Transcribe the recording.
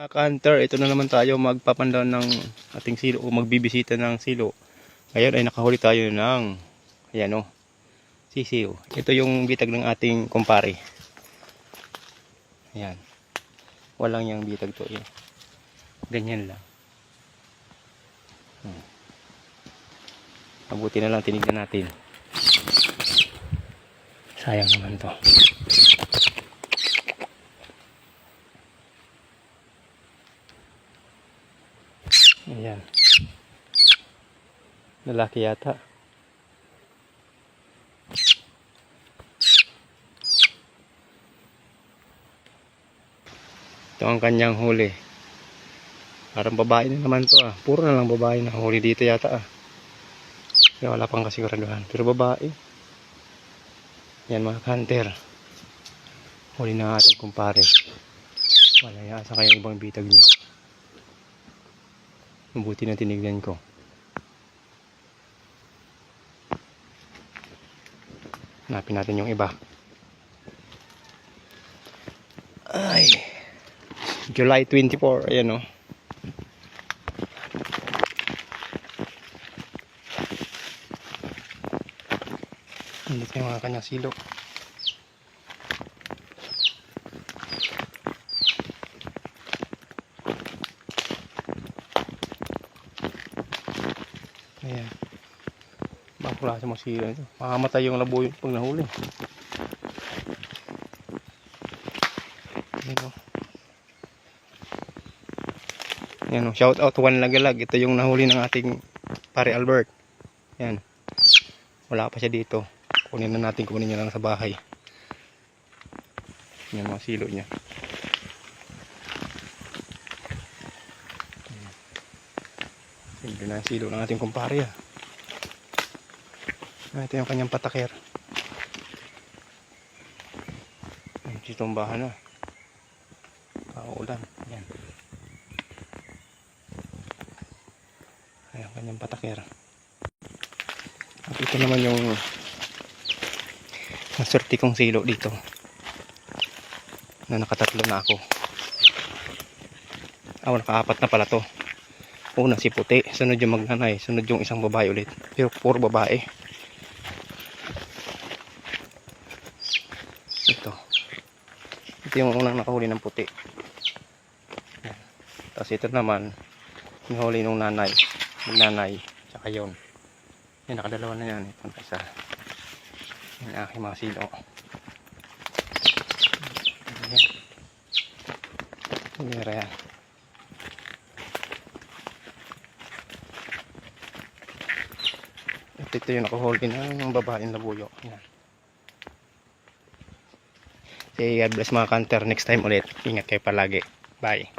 Mga ka-hunter, ito na naman tayo magpapandaw ng ating silo o magbibisita ng silo. Ngayon ay nakahuli tayo ng ayan o, sisiw. Ito yung bitag ng ating kumpare. Ayan. Walang yung bitag to eh. Ganyan lang. Mabuti na lang tinignan natin. Sayang naman to. Ayan. Lalaki yata. Ito ang kanyang huli. Parang babae na naman to ah. Puro na lang babae na huli dito yata ah. Kaya wala pang kasiguraduhan. Pero babae. Yan mga hunter. Huli na ating kumpare. Wala yan. Saan kayong ibang bitag niya? Mabuti na tinignan ko. Hanapin natin yung iba. Ay. July 24. Ayan o. Hindi tayo mga kanyang silo. Ayan. Bang klase mo silo ito. Makamatay yung labuyo pag nahuli. Ayan o. Ayan o. Shout out one lagalag. Ito yung nahuli ng ating pare Albert. Ayan. Wala pa siya dito. Kunin na natin, kunin niya lang sa bahay. Yan mga silo niya. Simple na yung silo ng ating kumpare. Ito yung kanyang pataker. Situmbahan na. Kaulan. Yan. Ayan kanyang pataker. At ito naman yung naswerte kong silo dito na nakatatlo na ako. Nakaapat na pala to. Una si puti, sunod yung magnanay, sunod yung isang babae ulit, pero puro babae. Ito yung unang nakahuli ng puti. Tapos ito naman nahuli nung nanay, magnanay, tsaka yun. Yan, nakadalawa na yan. Ito na isa. Yan aking mga silo. Ayan. Ayan. Ayan. Ito yung nakahuli ng babaeng labuyo. Ayan. Say God bless mga hunter. Next time ulit. Ingat kayo palagi. Bye.